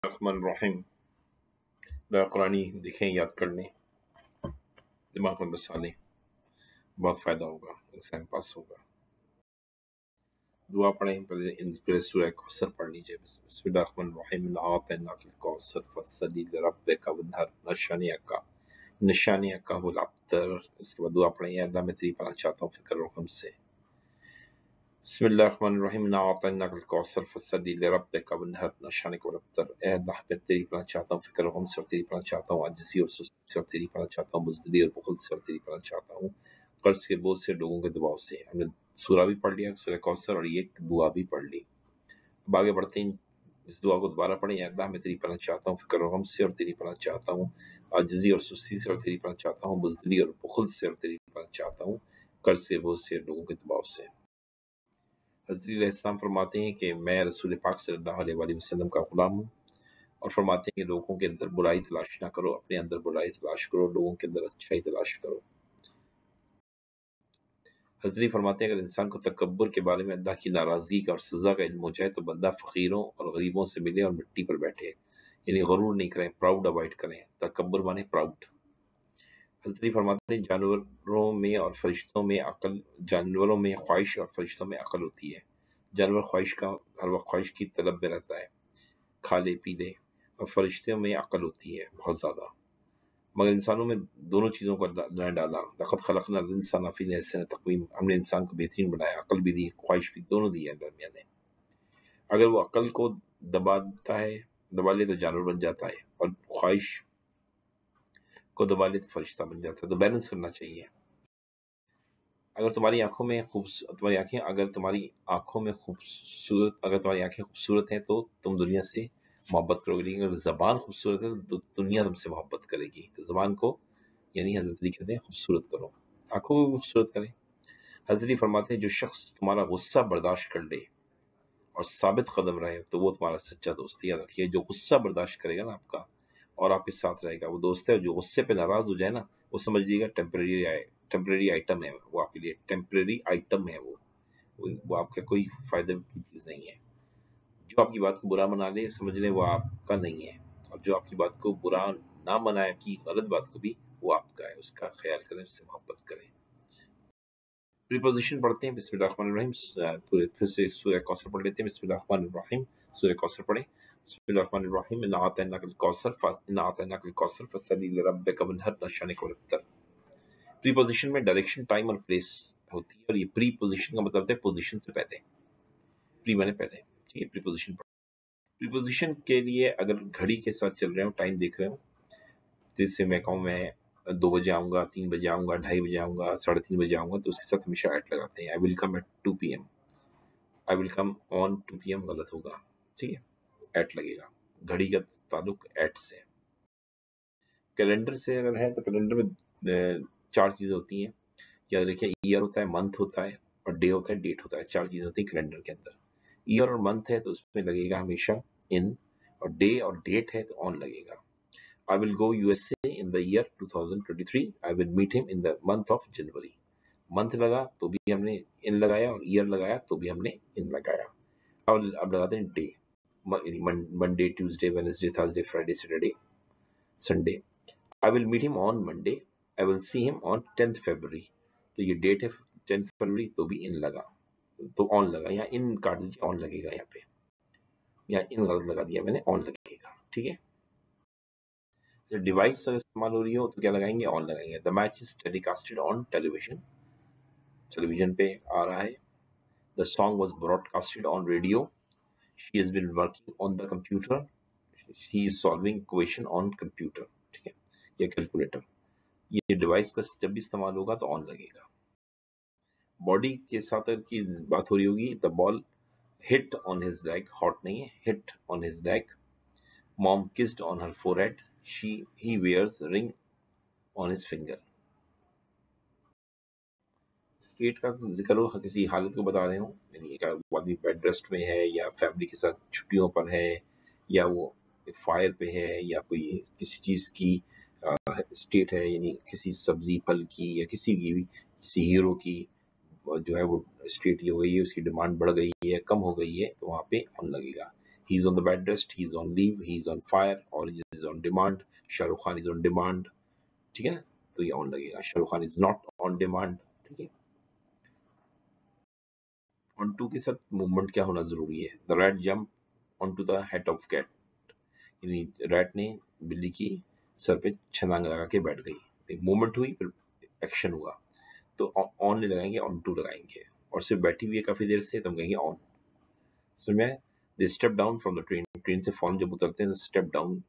रहमान रहीम। कुरानी देखें, याद कर लें, दिमाग में बसा लें, बहुत फ़ायदा होगा, एग्जाम पास होगा। दुआ पढ़ें, पहले सूरह कौसर पढ़ लीजिए। बिस्मिल्लाहिर्रहमानिर्रहीम। इन्ना अतैनाकल कौसर फस्सली लिरब्बिका वन्हर। निशानिया का हुल अब्तर। इसके बाद दुआ पढ़ें, या अल्लाह मैं तेरी पनाह चाहता हूँ फिक्र और हमसे। बिस्मिल्लाहिर्रहमानिर्रहीम। इन्ना अतैनाकल कौसर फस्सली लिरब्बिका वन्हर। निशानिया का हुल अब्तर। ए अल्लाह मैं तेरी पनाह चाहता हूँ फिक्र और हमसे, और तेरी पनाह चाहता हूँ आजिज़ी और सुस्ती से, और तेरी पनाह चाहता हूँ बुज़दिली और बुख़ल से, और तेरी पनाह चाहता हूँ कर्ज के बोझ से, लोगों के दबाव से। हमने सूरा भी पढ़ लिया, सूरह कौसर, और ये दुआ भी पढ़ ली। अब आगे बढ़ते हैं, इस दुआ को दोबारा पढ़ें। या अल्लाह मैं तेरी पनाह चाहता हूँ फिक्र और गम से, और तेरी पनाह चाहता हूँ आजिज़ी और सुस्ती से, और तेरी पनाह चाहता हूँ बुज़दिली और बुख़ल से, और तेरी पनाह चाहता हूँ कर्ज के बोझ से, लोगों के दबाव से। हज़रत अलैहिस्सलाम फरमाते हैं कि मैं रसूल पाक सल्लल्लाहु अलैहि वसल्लम का गुलाम हूँ, और फरमाते हैं कि लोगों के अंदर बुराई तलाश ना करो, अपने अंदर बुराई तलाश करो, लोगों के अंदर अच्छाई तलाश करो। हज़रत फरमाते हैं, अगर इंसान को तकब्बुर के बारे में अल्लाह की नाराज़गी का और सज़ा का इल्म हो जाए तो बंदा फ़कीरों और गरीबों से मिले और मिट्टी पर बैठे, यानी गरूर नहीं करें, प्राउड अवॉइड करें। तकब्बुर माने प्राउड। हज़रत फरमाते हैं, जानवरों में और फरिश्तों में अकल, जानवरों में ख्वाहिश और फरिश्तों में अकल होती है। जानवर ख्वाहिश का हर वक्त ख्वाहिश की तलब में रहता है, खा ले पी ले, और फरिश्तों में अकल होती है बहुत ज़्यादा। मगर इंसानों में दोनों चीज़ों को अल्लाह ने डाला। लक़द खलक़नल इंसान फ़ी अहसन तक़वीम। हमने इंसान को बेहतरीन बनाया, अकल भी दी, ख्वाहिश भी, दोनों दी है अल्लाह मियां ने। अगर वो अकल को दबा ले तो जानवर बन जाता है, और ख्वाहिश को दबा ले तो फरिश्ता बन जाता है। तो बैलेंस करना चाहिए। अगर तुम्हारी आंखों में तुम्हारी आंखें खूबसूरत हैं तो तुम दुनिया से मोहब्बत करोगे, लेकिन अगर ज़बान खूबसूरत है तो दुनिया तुमसे मोहब्बत करेगी। तो ज़बान को, यानी हज़रत अली कहते हैं, खूबसूरत करो, आंखों को खूबसूरत करें। हज़रत अली फरमाते हैं, जो शख्स तुम्हारा गुस्सा बर्दाश्त कर ले और साबित कदम रहे तो वो तुम्हारा सच्चा दोस्त है। याद रखिए, जो गुस्सा बर्दाश्त करेगा ना आपका और आपके साथ रहेगा, वो दोस्त है। जो गुस्से पे नाराज हो जाए ना, वो समझ लीजिएगा टेम्परेरी आइटम है, वो आपके लिए टेम्परेरी आइटम है। वो आपका कोई फायदे की चीज़ नहीं है। जो आपकी बात को बुरा मना ले, समझ लें वो आपका नहीं है, और जो आपकी बात को बुरा ना मनाए, आपकी गलत बात को भी, वो आपका है। उसका ख्याल करें, उससे मोहब्बत करें। प्रीपोजिशन पढ़ते हैं। बिस्मिल्लाहिर्रहमानिर्रहीम। पूरे फिर से सूरह कौसर पढ़ लेते हैं। बिस्मिल्लाहिर्रहमानिर्रहीम। सूरह कौसर पढ़ें। बिस्मिल्लाहिर्रहमानिर्रहीम। इन्ना अतैनाकल कौसर फसल्ली लिरब्बिका वन्हर। निशानिया का अब्तर। प्रीपोजिशन में डायरेक्शन, टाइम और प्लेस होती है, और ये प्रीपोजिशन का मतलब है पोजीशन से पहले। प्री माने पहले, ठीक है। प्रीपोजिशन के लिए अगर घड़ी के साथ चल रहे हो, टाइम देख रहे हो, जैसे मैं कहूँ मैं 2 बजे आऊँगा, 3 बजे आऊँगा, 2:30 बजे आऊँगा, 3:30 बजे आऊँगा, तो उसके साथ हमेशा एट लगाते हैं। I will come at 2 PM। I will come on 2 PM गलत होगा, ठीक है, एट लगेगा। घड़ी का ताल्लुक एट से है। कैलेंडर से अगर है तो कैलेंडर में 4 चीज़ें होती हैं। याद रखिए, ईयर होता है, मंथ होता है, और डे होता है, डेट होता है। 4 चीज़ें होती हैं कैलेंडर के अंदर। ईयर और मंथ है तो उसमें लगेगा हमेशा इन, और डे और डेट है तो ऑन लगेगा। I will go USA in the year 2023. I will meet him in the month of January. Month लगा तो भी हमने इन लगाया, और ईयर लगाया तो भी हमने इन लगाया। अब लगाते हैं day. Monday, Tuesday, Wednesday, Thursday, Friday, Saturday, Sunday. I will meet him on Monday. I will see him on 10th February। तो ये डेट है 10th February, तो भी इन लगा, तो ऑन लगा। यहाँ इन काट दीजिए, ऑन लगेगा। यहाँ पे यहाँ इन गलत लगा दिया मैंने, ऑन लगेगा, ठीक है। जब डिवाइस इस्तेमाल हो रही हो तो क्या लगाएंगे, ऑन लगाएंगे। The match is telecasted on television. Television पे आ रहा है। The song was broadcasted on radio. She has been working on the computer. She is solving question on computer, ठीक है, या कैलकुलेटर। ये डिवाइस का जब भी इस्तेमाल होगा तो ऑन लगेगा। बॉडी के साथ की बात हो रही होगी। The ball hit on his leg, hot नहीं है, hit on his leg. Mom kissed on her forehead. He wears ring on his finger. State का जिक्र हो, किसी हालत को बता रहे हो, यानी एक आदमी बेड रेस्ट में है, या फैमिली के साथ छुट्टियों पर है, या वो फायर पे है, या कोई किसी चीज़ की स्टेट है, यानी किसी सब्जी फल की, या किसी की भी, किसी हीरो की जो है वो स्टेट ये हो गई है, उसकी डिमांड बढ़ गई है, कम हो गई है, तो वहाँ पे ऑन लगेगा। He's on the bed rest, he's on leave, he's on fire, or he's on demand. Shahrukh Khan is on demand. ठीक है ना, तो ये ऑन लगेगा. Shahrukh Khan is not on demand. ठीक है. ऑन टू के साथ मूवमेंट क्या होना जरूरी है. The rat jump on to the head of cat. यानी रैट ने बिल्ली की सर पे छलांग लगा के बैठ गई. एक मूवमेंट हुई, फिर एक्शन हुआ. तो ऑन नहीं लगाएंगे, ऑन टू लगाएंगे. और सिर्फ बैठी हुई है काफी देर से, तो हम कहेंगे ऑन. समझ में? They step down from the train. Train से फॉर्म जब उतरते हैं तो step down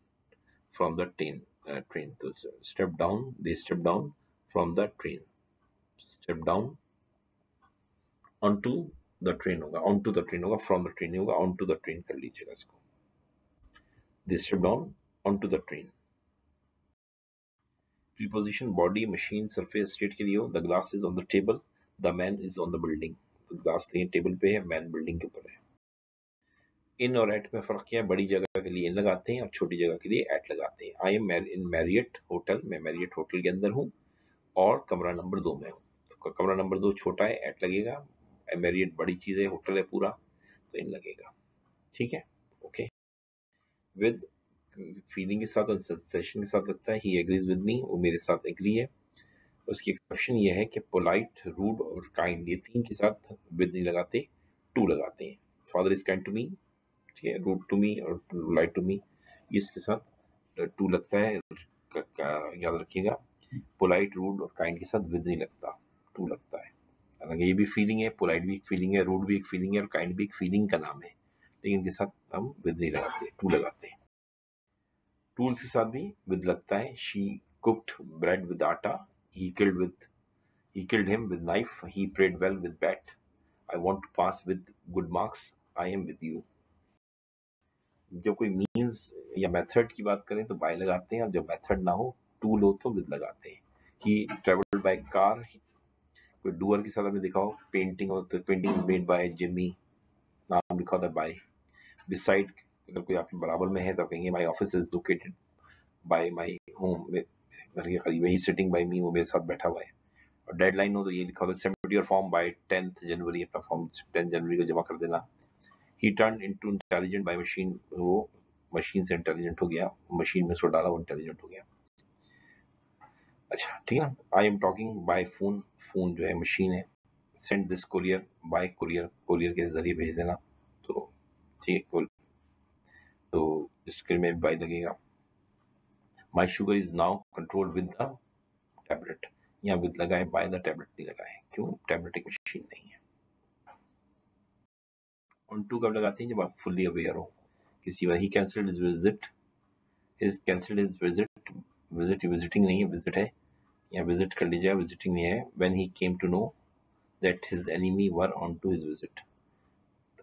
from the train. तो step down, they step down from the train. Step down on to the train होगा, ऑन टू द ट्रेन होगा, फ्रॉम द ट्रेन नहीं होगा, ऑन टू द ट्रेन कर लीजिएगा इसको. They step down on to the train. Preposition body, machine, surface, state के लिए हो. The glass is on the table, the man is on the building. तो glass table पे है, मैन बिल्डिंग के ऊपर है. इन और एट में फर्क क्या है. बड़ी जगह के लिए इन लगाते हैं और छोटी जगह के लिए एट लगाते हैं. I am in Marriott hotel. मैं मैरियट होटल के अंदर हूँ और कमरा नंबर 2 में हूँ. तो कमरा नंबर 2 छोटा है, एट लगेगा. मैरियट बड़ी चीज़ है, होटल है पूरा, तो इन लगेगा. ठीक है. ओके. विद फीलिंग के साथ और सेंसेशन के साथ लगता है. ही एग्रीज विद मी, वो मेरे साथ एग्री है. उसकी एक्सेप्शन ये है कि पोलाइट, रूड और काइंड, ये तीन के साथ विद नहीं लगाते, टू लगाते हैं. Father is kind to me, ठीक है, रूड टू मी और पोलाइट टू मी, इसके साथ टू लगता है. याद रखिएगा, पोलाइट, रूड और काइंड के साथ विद नहीं लगता, टू लगता है. हालांकि ये भी फीलिंग है, पोलाइट भी एक फीलिंग है, रूड भी एक फीलिंग है और काइंड भी एक फीलिंग का नाम है, लेकिन इनके साथ हम विद नहीं लगाते, टू लगाते हैं. टूल्स के साथ भी विद लगता है. शी कुक्ड ब्रेड विद आटा. He killed him with knife. He prayed well with bat. I want to pass with good marks. I am with you. जब कोई मीन्स या मेथड की बात करें तो बाय लगाते हैं, और जब मेथड ना हो, टूल हो, तो विद लगाते हैं. He traveled by car. कोई डूअर के साथ आपने देखा हो, पेंटिंग हो तो painting is made by Jimmy, नाम लिखा होता है बाय. बिसाइड, अगर कोई आपके बराबर में है तो आप कहेंगे my office is located bye my home, घर के करीब है. ही सिटिंग बाय मी, वो मेरे साथ बैठा हुआ है. और डेडलाइन हो तो ये लिखा होता है submit your form by 10th जनवरी. अपना फॉर्म 10 जनवरी को जमा कर देना. ही turn into intelligent by machine. वो मशीन से इंटेलिजेंट हो गया, मशीन में सो डाला, वो इंटेलिजेंट हो गया. अच्छा, ठीक है ना. I am talking by phone. Phone जो है मशीन है. Send this courier by courier. Courier के जरिए भेज देना. तो ठीक है, तो इसके में बाय लगेगा. My sugar is now control with the tablet. यहाँ विद लगा है, बाय द टैबलेट नहीं लगा है. क्यों? टैबलेट एक मशीन नहीं है. ऑन टू कब लगाते हैं? जब आप फुल्ली अवेयर हो किसी बात. He cancelled his visit. His cancelled his visit. Visit visiting नहीं है, विजिट है. यहाँ विजिट कर लीजिए, विजिटिंग नहीं है. When he came to know that his enemy were on to his visit.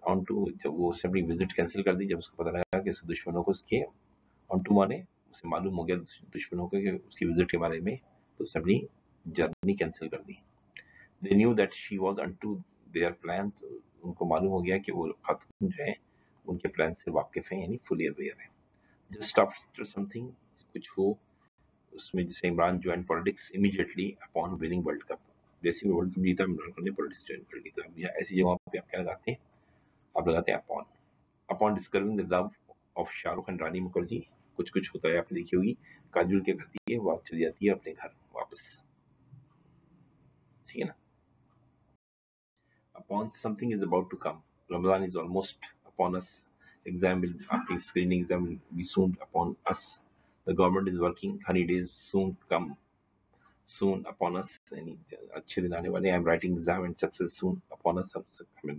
On to, जब वो उसने अपनी विजिट कैंसिल कर दी, जब उसको पता लगा कि उसके दुश्मनों को उसके ऑन टू माने उसे मालूम हो गया दुश्मनों को कि उसकी विजिट के बारे में, तो उसने अपनी जर्नी कैंसिल कर दी. They knew that she was unto their plans. उनको मालूम हो गया कि वो खातून जो है उनके प्लान से वाकिफ हैं, यानी फुली अवेयर है. जस्ट आफ्टर समथिंग, कुछ हो उसमें, जैसे Imran join politics immediately upon winning world cup. जैसे ही वर्ल्ड कप जीता, इमरान खान ने पॉलिटिक्स ज्वाइन कर ली. तो या ऐसी जगहों पे आप क्या लगाते हैं? आप लगाते हैं upon. Upon discovering the love of Shahrukh and Rani Mukherjee. कुछ कुछ होता है, आपने देखी होगी, काजोल क्या करती है, वो चली जाती है अपने घर वापस. ठीक है ना. Upon something is about to come. Ramadan is almost upon us. Exam will, after screening exam will be soon upon us. The government is working. Honey days soon come. Soon upon us. यानी अच्छे दिन आने वाले. I am writing exam and success soon upon us. मैं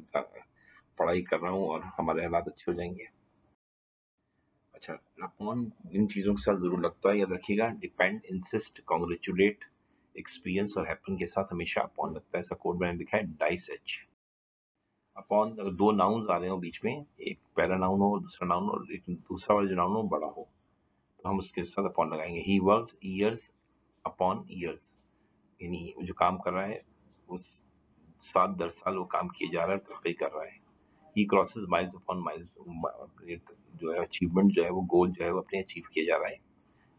पढ़ाई कर रहा हूँ और हमारे हालात अच्छे हो जाएंगे. अच्छा, अपॉन इन चीज़ों के साथ जरूर लगता है, याद रखिएगा. डिपेंड, इंसिस्ट, कॉन्ग्रेचुलेट, एक्सपीरियंस और हैपन के साथ हमेशा अपॉन लगता है. ऐसा कोड मैंने लिखा है, डाइस एच. अपॉन, अगर दो नाउन्स आ रहे हो बीच में, एक पहला नाउन हो, दूसरा नाउन हो, एक दूसरा वाला जो नाउन हो बड़ा हो, तो हम उसके साथ अपॉन लगाएंगे. ही वर्क्ड ईयर्स अपॉन ईयर्स, यानी जो काम कर रहा है उस 7-10 साल वो काम किए जा रहा है, तरक्की कर रहा है. ही क्रॉसेस माइल्स अपॉन माइल्स, जो है अचीवमेंट जो है वो गोल जो है वो अपने अचीव किया जा रहा है.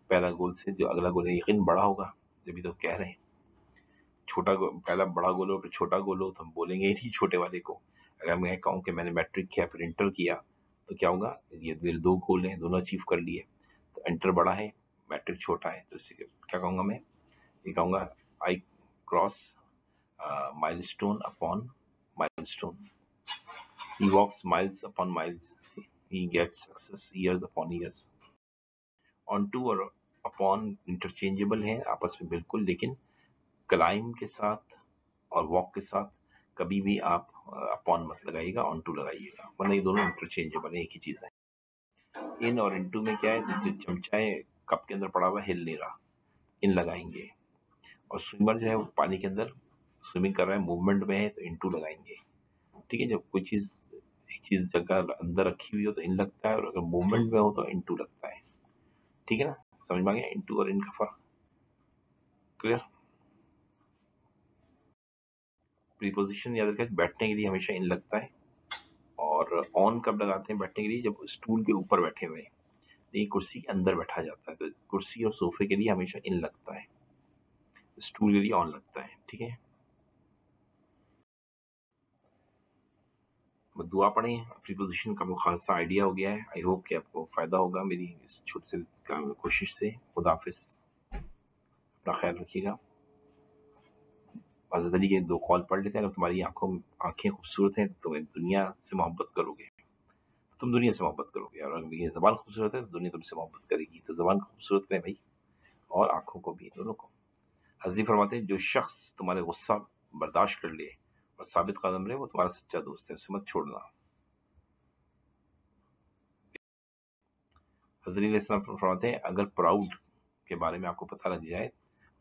पहला गोल से जो अगला गोल है यकीन बड़ा होगा, जब तो कह रहे हैं. छोटा पहला बड़ा गोल हो फिर छोटा गोल हो तो हम बोलेंगे ही नहीं छोटे वाले को. अगर मैं कहूँ कि मैंने मैट्रिक किया फिर इंटर किया, तो क्या होगा, ये मेरे 2 गोल हैं, दोनों अचीव कर लिए। तो एंटर बड़ा है, मैट्रिक छोटा है, तो इससे क्या कहूँगा मैं, ये कहूँगा I cross milestone upon milestone, he walks miles upon miles, he gets success years upon years. On to और अपॉन इंटरचेंजेबल हैं आपस में बिल्कुल, लेकिन क्लाइम के साथ और वॉक के साथ कभी भी आप अपॉन मत लगाइएगा, ऑन टू लगाइएगा, वरना ये दोनों इंटरचेंजेबल है, एक ही चीज़ है। इन और इनटू में क्या है, जो चमचा है कप के अंदर पड़ा हुआ हिल नहीं रहा, इन लगाएंगे। और स्विमर जो है वो पानी के अंदर स्विमिंग कर रहा है, मूवमेंट में है, तो इनटू लगाएंगे। ठीक है, जब कोई चीज़ एक चीज़ जगह अंदर रखी हुई हो तो इन लगता है, और अगर मूवमेंट में हो तो इनटू लगता है। ठीक है ना, समझ में आ गया इनटू और इन का फर्क? क्लियर? प्रीपोजिशन याद रखें, बैठने के लिए हमेशा इन लगता है, और ऑन कब लगाते हैं बैठने के लिए, जब स्टूल के ऊपर बैठे हुए हैं, ये कुर्सी के अंदर बैठा जाता है, तो कुर्सी और सोफे के लिए हमेशा इन लगता है, स्टूल के लिए ऑन लगता है। ठीक है, दुआ पढ़ें। प्रीपोजिशन का खासा आइडिया हो गया है, आई होप कि आपको फ़ायदा होगा मेरी इस छोटी सी कोशिश से। खुदा हाफिज़, अपना ख्याल रखिएगा। हज़रत अली के 2 कॉल पढ़ लेते हैं। अगर तुम्हारी आँखें खूबसूरत हैं तो तुम दुनिया से मोहब्बत करोगे, तुम दुनिया से मोहब्बत करोगे, और अगर ये ज़बान खूबसूरत है तो दुनिया तुमसे मोहब्बत करेगी। तो ज़बान को खूबसूरत करें भाई, और आँखों को भी, दोनों को। हज़रत फरमाते हैं, जो शख्स तुम्हारे गुस्सा बर्दाश्त कर ले और साबित कदम रहे, वो तुम्हारा सच्चा दोस्त है, उसे मत छोड़ना। हज़रत फरमाते हैं, अगर प्राउड के बारे में आपको पता लग जाए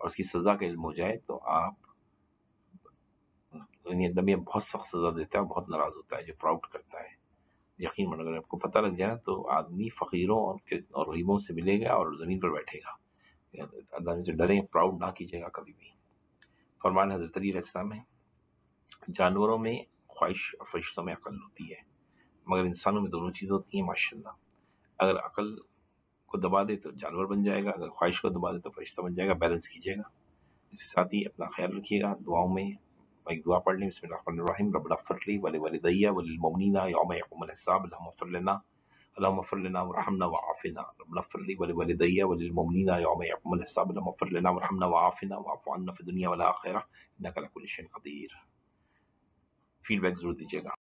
और उसकी सज़ा का इल्म हो जाए तो आप, नबी बहुत सख्त सज़ा देता है, बहुत नाराज़ होता है जो प्राउड करता है। यकीन मानो, अगर आपको पता लग जाए ना तो आदमी फ़कीरों और गरीबों से मिलेगा और ज़मीन पर बैठेगा। अल्लाह से डरें, प्राउड ना कीजिएगा कभी भी। फरमान हज़रत अली अलैहिस्सलाम है, जानवरों में ख्वाहिश और फरिश्तों में अकल होती है, मगर इंसानों में दोनों चीज़ होती हैं माशाल्लाह। अगर अकल को दबा दे तो जानवर बन जाएगा, अगर ख्वाहिश को दबा दे तो फरिश्ता बन जाएगा। बैलेंस कीजिएगा। इसके साथ ही अपना ख्याल रखिएगा। दुआओं में एक दुआ पढ़ लें, बिस्मिल्लाहिर्रहमानिर्रहीम, रब्बना इग़फ़िर ली व लिवालिदैया व लिलमुमिनीना यौम यक़ूमुल हिसाब, अल्लाहुम्मा इग़फ़िर लना वरहमना वआफ़िना, रब्बना इग़फ़िर ली व लिवालिदैया व लिलमुमिनीना यौम यक़ूमुल हिसाब, अल्लाहुम्मा इग़फ़िर लना वरहमना वआफ़िना वअफ़ु अन्ना फ़िद दुनिया वल आख़िरह, इन्नका अला कुल्लि शैइन क़दीर। फीडबैक ज़रूर दीजिएगा।